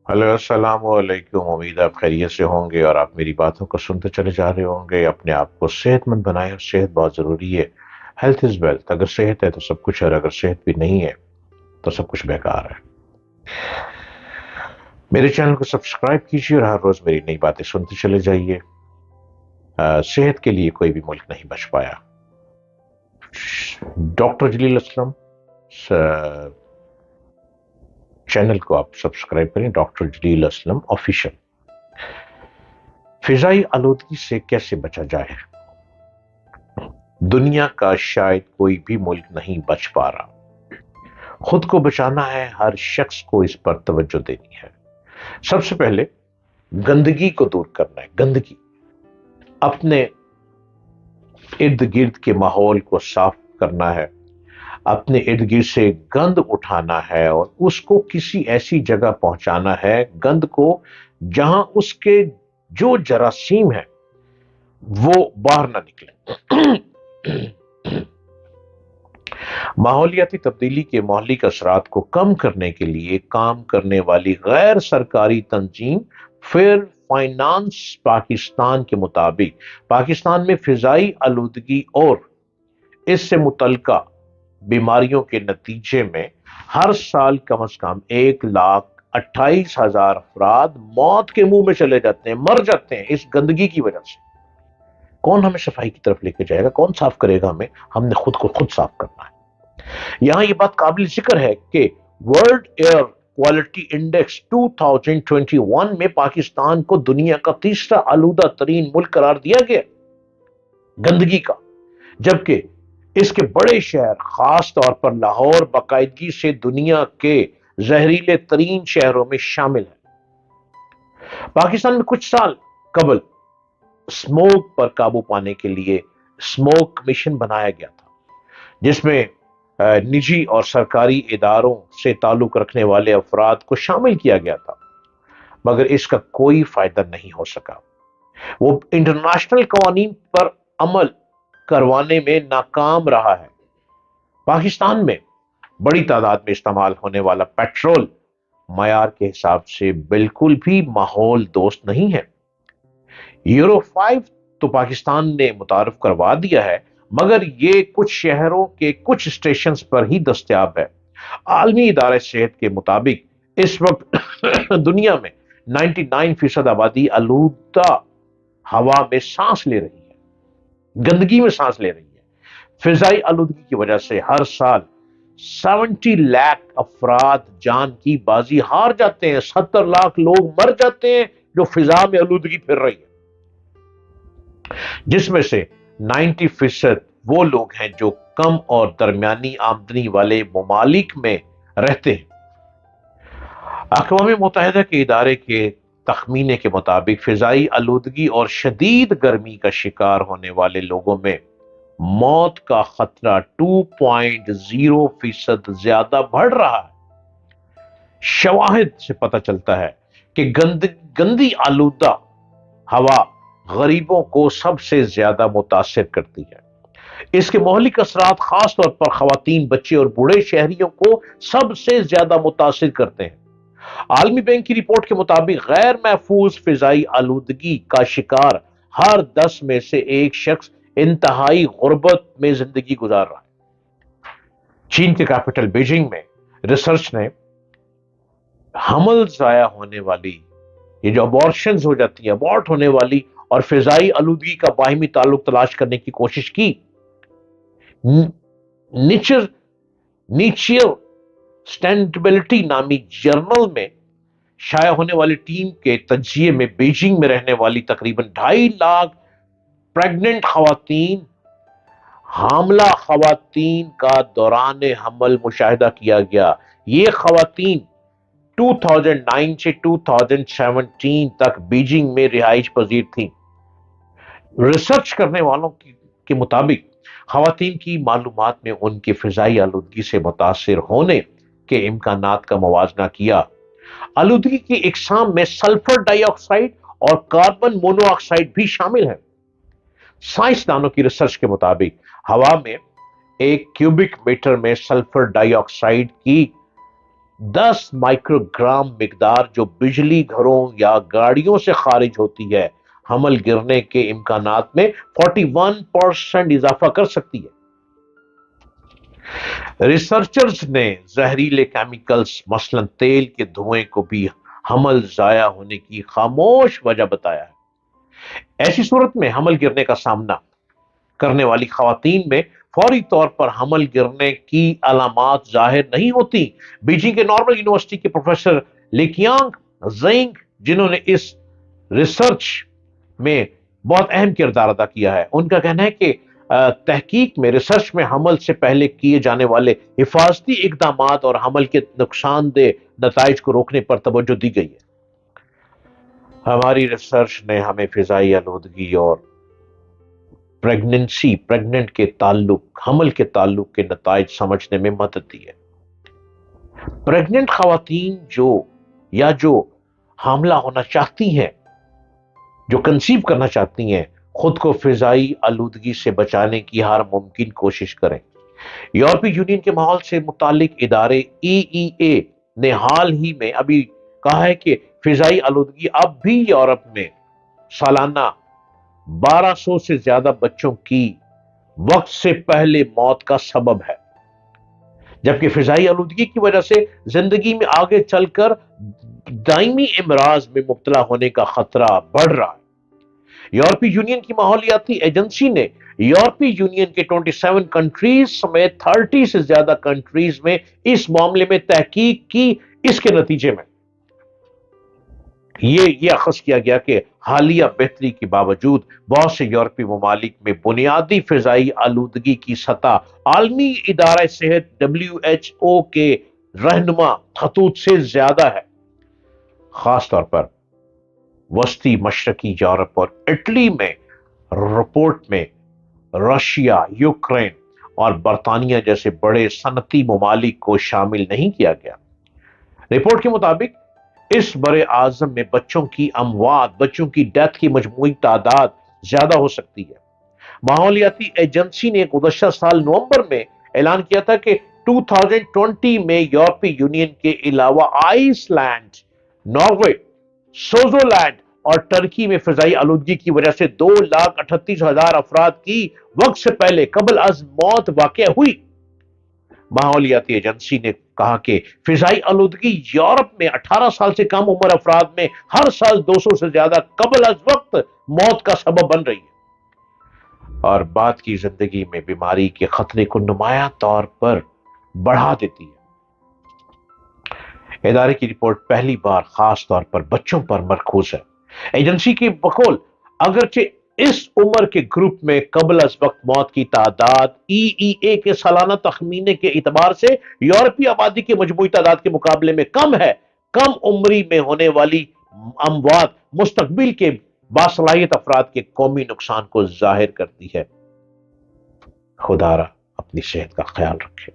Hello अस्सलाम वालेकुम। उम्मीद है आप खैरियत से होंगे और आप मेरी बातों को सुनते चले जा रहे होंगे। अपने आप को सेहतमंद बनाएं और सेहत बहुत ज़रूरी है। Health is wealth. अगर सेहत है तो सब कुछ है और अगर सेहत भी नहीं है तो सब कुछ बेकार है। मेरे चैनल को सब्सक्राइब कीजिए और हर रोज़ मेरी नई बातें सुनते चले जाइए। सेहत के लिए कोई भी मुल्क नहीं बच पाया। डॉक्टर जलील असलम चैनल को आप सब्सक्राइब करें, डॉक्टर जलील असलम ऑफिशियल। फिजाई आलूदगी से कैसे बचा जाए? दुनिया का शायद कोई भी मुल्क नहीं बच पा रहा। खुद को बचाना है, हर शख्स को इस पर तवज्जो देनी है। सबसे पहले गंदगी को दूर करना है। गंदगी, अपने इर्द गिर्द के माहौल को साफ करना है। अपने इर्द गिर्द से गंद उठाना है और उसको किसी ऐसी जगह पहुंचाना है, गंद को, जहां उसके जो जरासीम है वो बाहर ना निकले। माहौलियाती तब्दीली के मौलिक असरात को कम करने के लिए काम करने वाली गैर सरकारी तंजीम फेयर फाइनेंस पाकिस्तान के मुताबिक पाकिस्तान में फिजाई आलूदगी और इससे मुतल्लिका बीमारियों के नतीजे में हर साल कम से कम 1,28,000 अफराद मौत के मुंह में चले जाते हैं, मर जाते हैं इस गंदगी की वजह से। कौन हमें सफाई की तरफ लेके जाएगा? कौन साफ करेगा हमें? हमने खुद को खुद साफ करना है। यहां यह बात काबिल जिक्र है कि वर्ल्ड एयर क्वालिटी इंडेक्स 2021 में पाकिस्तान को दुनिया का तीसरा आलूदा तरीन मुल्क करार दिया गया गंदगी का, जबकि इसके बड़े शहर, खास तौर पर लाहौर, बाकायदगी से दुनिया के जहरीले तरीन शहरों में शामिल है। पाकिस्तान में कुछ साल कबल स्मोक पर काबू पाने के लिए स्मोक मिशन बनाया गया था, जिसमें निजी और सरकारी इदारों से ताल्लुक रखने वाले अफराद को शामिल किया गया था, मगर इसका कोई फायदा नहीं हो सका। वो इंटरनेशनल कवानीन पर अमल करवाने में नाकाम रहा है। पाकिस्तान में बड़ी तादाद में इस्तेमाल होने वाला पेट्रोल मयार के हिसाब से बिल्कुल भी माहौल दोस्त नहीं है। यूरो 5 तो पाकिस्तान ने मुतारफ करवा दिया है, मगर ये कुछ शहरों के कुछ स्टेशन पर ही दस्तयाब है। आलमी इदारे सेहत के मुताबिक इस वक्त दुनिया में 99% आबादी आलूदा हवा में सांस ले रही है, गंदगी में सांस ले रही है। फिजाई आलूदगी की वजह से हर साल 70 लाख अफराद जान की बाजी हार जाते हैं। 70 लाख लोग मर जाते हैं जो फिजा में आलूदगी फिर रही है, जिसमें से 90% वो लोग हैं जो कम और दरमियानी आमदनी वाले ममालिक में रहते हैं। अक़वाम मुत्तहिदा के इदारे के तखमीने के मुताबिक फिजाई आलूदगी और शदीद गर्मी का शिकार होने वाले लोगों में मौत का खतरा 2.0% ज्यादा बढ़ रहा है। शवाहिद से पता चलता है कि गंदी आलूदा हवा गरीबों को सबसे ज्यादा मुतासिर करती है। इसके मौलिक असरात खास तौर पर खवातीन, बच्चे और बूढ़े शहरियों को सबसे ज्यादा मुतासिर करते हैं। आलमी बैंक की रिपोर्ट के मुताबिक गैर महफूज फिजाई आलूदगी का शिकार हर 10 में से एक शख्स इंतहाई गुर्बत में जिंदगी गुजार रहा है। चीन के कैपिटल बीजिंग में रिसर्च ने हमल जाया होने वाली, ये जो अबॉर्शंस हो जाती है, अबॉर्ट होने वाली और फिजाई आलूदगी का बाहिमी ताल्लुक तलाश करने की कोशिश की। नेचर नेचर स्टैंडेबिलिटी नामी जर्नल में शाया होने वाली टीम के तजिए में बीजिंग में रहने वाली तकरीबन 2.5 लाख प्रेग्नेंट खवातीन, हामला खवातीन का दौरान हमल मुशाहिदा किया गया। ये खवातीन 2009 से 2017 तक बीजिंग में रिहाइश पजीर थी। रिसर्च करने वालों के मुताबिक खवातीन की मालूमात में उनकी फिजाई आलूदगी से मुतासिर होने के इम्कानात का मुवाजना किया। आलूदगी की इकसाम में सल्फर डाइऑक्साइड और कार्बन मोनोऑक्साइड भी शामिल है। साइंसदानों की रिसर्च के मुताबिक हवा में 1 क्यूबिक मीटर में सल्फर डाइऑक्साइड की 10 माइक्रोग्राम मिकदार जो बिजली घरों या गाड़ियों से खारिज होती है, हमल गिरने के इम्कानात में 41% इजाफा कर सकती है। रिसर्चर्स ने जहरीले केमिकल्स मसलन तेल के धुएं को भी हमल जाया होने की खामोश वजह बताया है। ऐसी सूरत में हमल गिरने का सामना करने वाली खवातीन में फौरी तौर पर हमल गिरने की अलामात जाहिर नहीं होती। बीजिंग के नॉर्मल यूनिवर्सिटी के प्रोफेसर लिकियांग ज़ेंग, जिन्होंने इस रिसर्च में बहुत अहम किरदार अदा किया है, उनका कहना है कि तहकीक में रिसर्च में हमल से पहले किए जाने वाले हिफाजती इकदामात और हमल के नुकसानदेह नताइज को रोकने पर तवज्जो दी गई है। हमारी रिसर्च ने हमें फिजाई आलूदगी और प्रेग्नेंट के ताल्लुक, हमल के ताल्लुक के नताइज समझने में मदद दी है। प्रेग्नेंट खवातीन जो हामला होना चाहती हैं, जो कंसीव करना चाहती हैं, खुद को फिजाई आलूदगी से बचाने की हर मुमकिन कोशिश करें। यूरोपीय यूनियन के माहौल से मुतालिक इदारे EEA ने हाल ही में अभी कहा है कि फिजाई आलूदगी अब भी यूरोप में सालाना 1200 से ज्यादा बच्चों की वक्त से पहले मौत का सबब है, जबकि फिजाई आलूदगी की वजह से जिंदगी में आगे चलकर दायमी इमराज में मुब्तला होने का खतरा बढ़ रहा है। यूरोपीय यूनियन की माहौलियाती एजेंसी ने यूरोपीय यूनियन के 27 कंट्रीज समेत 30 से ज्यादा कंट्रीज में इस मामले में तहकीक की। इसके नतीजे में ये अखज़ किया गया कि हालिया बेहतरी के बावजूद बहुत से यूरोपीय ममालिक में बुनियादी फिजाई आलूदगी की सतह आलमी इदारा सेहत WHO के रहनुमा खतूत से ज्यादा है। खासतौर पर वस्ती मशरकी यूरोप और इटली में रिपोर्ट में रशिया, यूक्रेन और बरतानिया जैसे बड़े सनती ममालिक को शामिल नहीं किया गया। रिपोर्ट के मुताबिक इस बड़े आजम में बच्चों की अमवात, बच्चों की डेथ की मजमूई तादाद ज्यादा हो सकती है। माहौलियाती एजेंसी ने गुज़श्ता साल नवंबर में ऐलान किया था कि 2020 में यूरोपीय यूनियन के अलावा आइसलैंड, नॉर्वे, स्विट्जरलैंड और टर्की में फिजाई आलूदगी की वजह से 2,38,000 अफराद की वक्त से पहले कबल अज मौत वाक़या हुई। माहौलियाती एजेंसी ने कहा कि फिजाई आलूदगी यूरोप में 18 साल से कम उम्र अफराद में हर साल 200 से ज्यादा कबल अज वक्त मौत का सबब बन रही है और बाद की जिंदगी में बीमारी के खतरे को नुमाया तौर पर बढ़ा देती है। इदारे की रिपोर्ट पहली बार खास तौर पर बच्चों पर मरकूज है। एजेंसी की बकौल अगरचे इस उम्र के ग्रुप में कबल अज वक्त मौत की तादाद EEA के सालाना तखमीने के एतबार से यूरोपीय आबादी की मजमूई तादाद के मुकाबले में कम है, कम उम्री में होने वाली अमवात मुस्तकबिल के बासलाहियत अफराद के कौमी नुकसान को जाहिर करती है। खुदारा अपनी सेहत का ख्याल रखें।